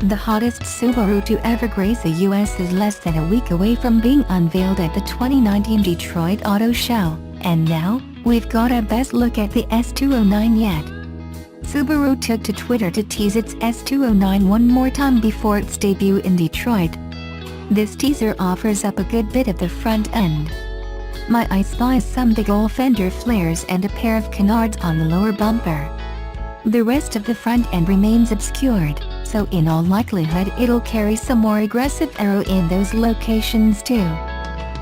The hottest Subaru to ever grace the US is less than a week away from being unveiled at the 2019 Detroit Auto Show, and now, we've got our best look at the S209 yet. Subaru took to Twitter to tease its S209 one more time before its debut in Detroit. This teaser offers up a good bit of the front end. My eye spies some big ol' fender flares and a pair of canards on the lower bumper. The rest of the front end remains obscured, so in all likelihood it'll carry some more aggressive aero in those locations too.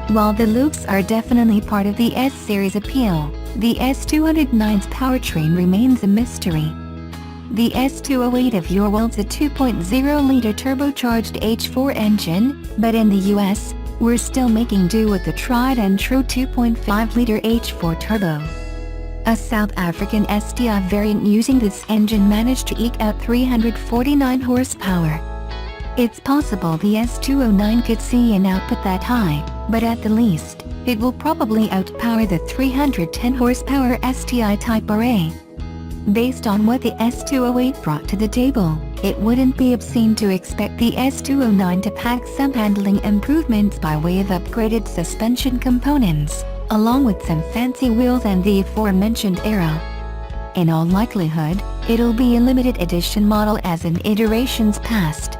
While the looks are definitely part of the S-Series appeal, the S209's powertrain remains a mystery. The S208 of your world's a 2.0-liter turbocharged H4 engine, but in the US, we're still making do with the tried-and-true 2.5-liter H4 turbo. A South African STI variant using this engine managed to eke out 349 horsepower. It's possible the S209 could see an output that high, but at the least, it will probably outpower the 310 horsepower STI Type RA. Based on what the S208 brought to the table, it wouldn't be obscene to expect the S209 to pack some handling improvements by way of upgraded suspension components, along with some fancy wheels and the aforementioned aero. In all likelihood, it'll be a limited edition model as in iterations past.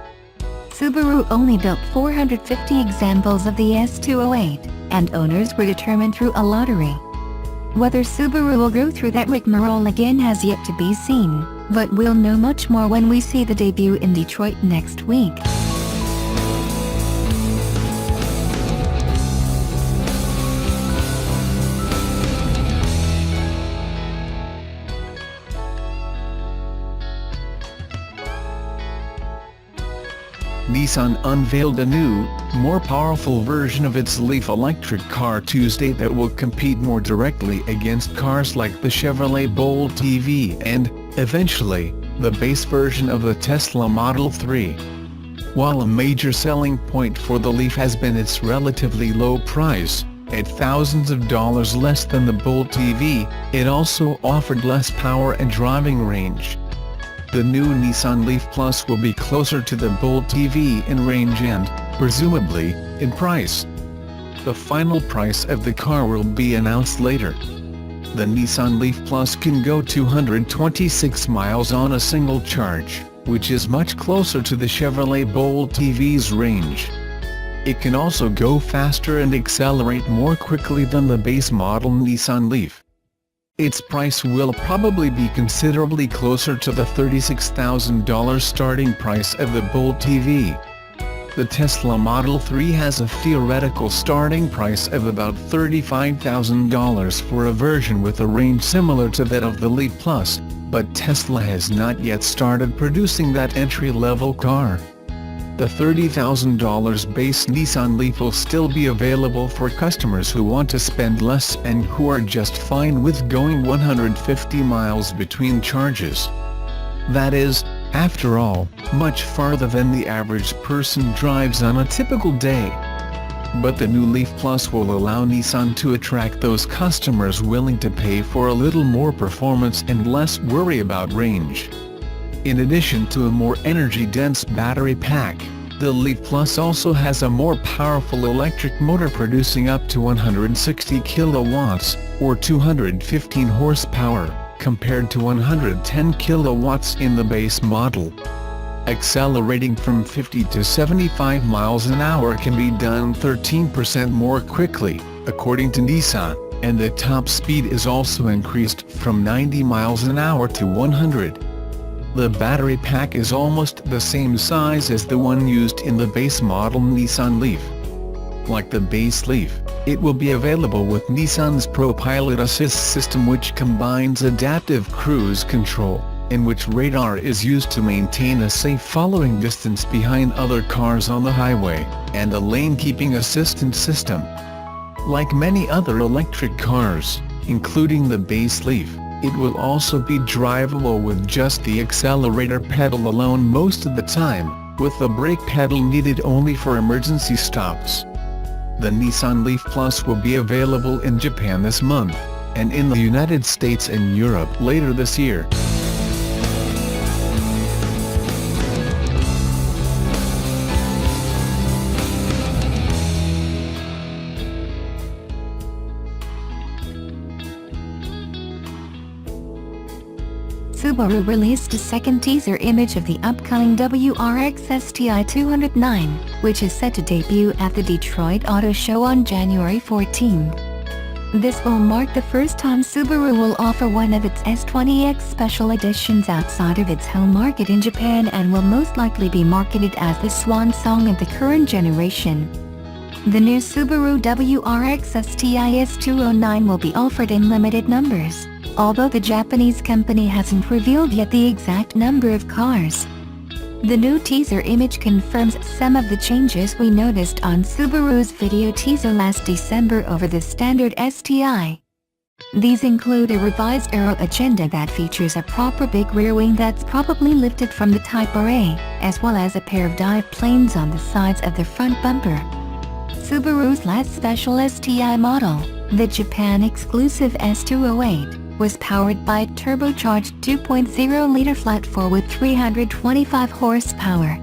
Subaru only built 450 examples of the S208, and owners were determined through a lottery. Whether Subaru will go through that rigmarole again has yet to be seen, but we'll know much more when we see the debut in Detroit next week. Nissan unveiled a new, more powerful version of its Leaf electric car Tuesday that will compete more directly against cars like the Chevrolet Bolt EV and, eventually, the base version of the Tesla Model 3. While a major selling point for the Leaf has been its relatively low price, at thousands of dollars less than the Bolt EV, it also offered less power and driving range. The new Nissan Leaf Plus will be closer to the Bolt EV in range and, presumably, in price. The final price of the car will be announced later. The Nissan Leaf Plus can go 226 miles on a single charge, which is much closer to the Chevrolet Bolt EV's range. It can also go faster and accelerate more quickly than the base model Nissan Leaf. Its price will probably be considerably closer to the $36,000 starting price of the Bolt EV. The Tesla Model 3 has a theoretical starting price of about $35,000 for a version with a range similar to that of the Leaf Plus, but Tesla has not yet started producing that entry-level car. The $30,000 base Nissan Leaf will still be available for customers who want to spend less and who are just fine with going 150 miles between charges. That is, after all, much farther than the average person drives on a typical day. But the new Leaf Plus will allow Nissan to attract those customers willing to pay for a little more performance and less worry about range. In addition to a more energy-dense battery pack, the Leaf Plus also has a more powerful electric motor producing up to 160 kilowatts, or 215 horsepower, compared to 110 kilowatts in the base model. Accelerating from 50 to 75 miles an hour can be done 13% more quickly, according to Nissan, and the top speed is also increased from 90 miles an hour to 100. The battery pack is almost the same size as the one used in the base model Nissan Leaf. Like the base Leaf, it will be available with Nissan's ProPilot Assist system, which combines adaptive cruise control, in which radar is used to maintain a safe following distance behind other cars on the highway, and a lane-keeping assistance system. Like many other electric cars, including the base Leaf, it will also be drivable with just the accelerator pedal alone most of the time, with the brake pedal needed only for emergency stops. The Nissan Leaf Plus will be available in Japan this month, and in the United States and Europe later this year. Subaru released a second teaser image of the upcoming WRX STI 209, which is set to debut at the Detroit Auto Show on January 14. This will mark the first time Subaru will offer one of its S20X special editions outside of its home market in Japan, and will most likely be marketed as the swan song of the current generation. The new Subaru WRX STI S209 will be offered in limited numbers, although the Japanese company hasn't revealed yet the exact number of cars. The new teaser image confirms some of the changes we noticed on Subaru's video teaser last December over the standard STI. These include a revised aero agenda that features a proper big rear wing that's probably lifted from the Type RA, as well as a pair of dive planes on the sides of the front bumper. Subaru's last special STI model, the Japan-exclusive S208, was powered by a turbocharged 2.0-liter flat-4 with 325 horsepower.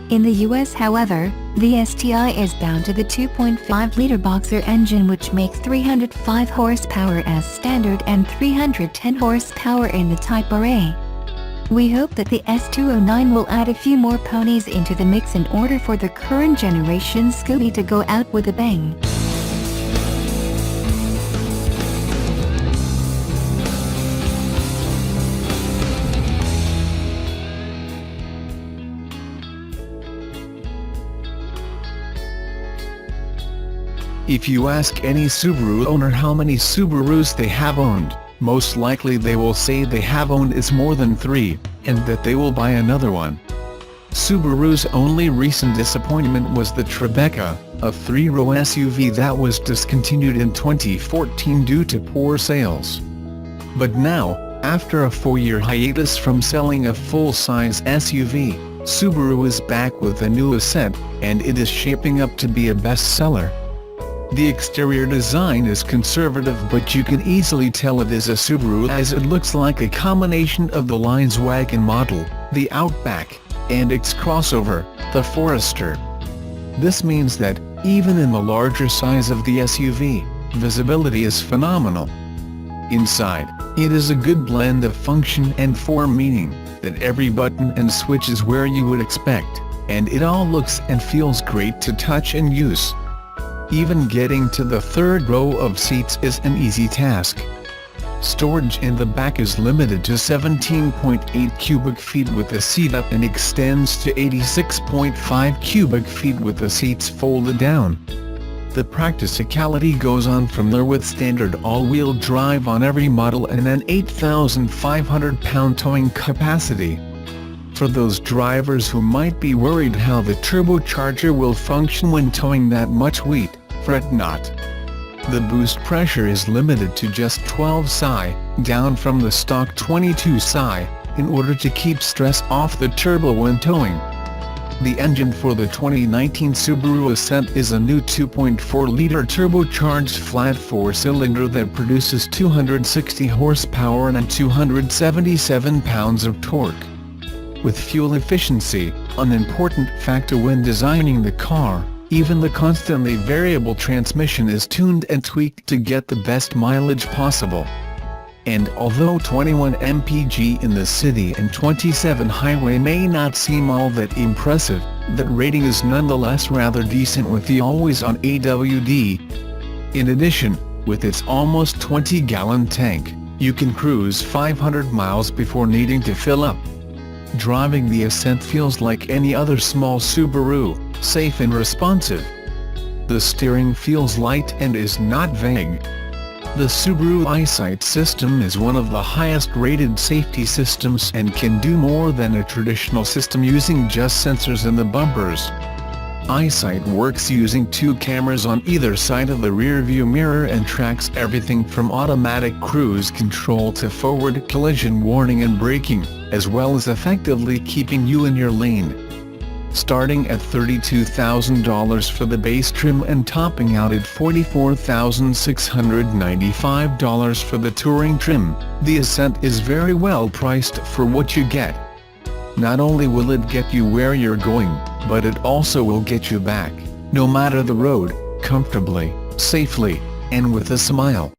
In the US, however, the STI is bound to the 2.5-liter boxer engine, which makes 305 horsepower as standard and 310 horsepower in the Type RA. We hope that the S209 will add a few more ponies into the mix in order for the current generation Scooby to go out with a bang. If you ask any Subaru owner how many Subarus they have owned, most likely they will say they have owned is more than 3, and that they will buy another one. Subaru's only recent disappointment was the Tribeca, a 3-row SUV that was discontinued in 2014 due to poor sales. But now, after a 4-year hiatus from selling a full-size SUV, Subaru is back with a new Eyesight, and it is shaping up to be a bestseller. The exterior design is conservative, but you can easily tell it is a Subaru as it looks like a combination of the line's wagon model, the Outback, and its crossover, the Forester. This means that, even in the larger size of the SUV, visibility is phenomenal. Inside, it is a good blend of function and form, meaning that every button and switch is where you would expect, and it all looks and feels great to touch and use. Even getting to the third row of seats is an easy task. Storage in the back is limited to 17.8 cubic feet with the seat up, and extends to 86.5 cubic feet with the seats folded down. The practicality goes on from there with standard all-wheel drive on every model and an 8,500-pound towing capacity. For those drivers who might be worried how the turbocharger will function when towing that much weight, fret not. The boost pressure is limited to just 12 psi, down from the stock 22 psi, in order to keep stress off the turbo when towing. The engine for the 2019 Subaru Eyesight is a new 2.4-liter turbocharged flat 4-cylinder that produces 260 horsepower and 277 pounds of torque. With fuel efficiency, an important factor when designing the car, even the constantly variable transmission is tuned and tweaked to get the best mileage possible. And although 21 mpg in the city and 27 highway may not seem all that impressive, that rating is nonetheless rather decent with the always-on AWD. In addition, with its almost 20-gallon tank, you can cruise 500 miles before needing to fill up. Driving the Eyesight feels like any other small Subaru, safe and responsive. The steering feels light and is not vague. The Subaru Eyesight system is one of the highest-rated safety systems and can do more than a traditional system using just sensors in the bumpers. Eyesight works using 2 cameras on either side of the rear-view mirror and tracks everything from automatic cruise control to forward collision warning and braking, as well as effectively keeping you in your lane. Starting at $32,000 for the base trim and topping out at $44,695 for the touring trim, the Eyesight is very well priced for what you get. Not only will it get you where you're going, but it also will get you back, no matter the road, comfortably, safely, and with a smile.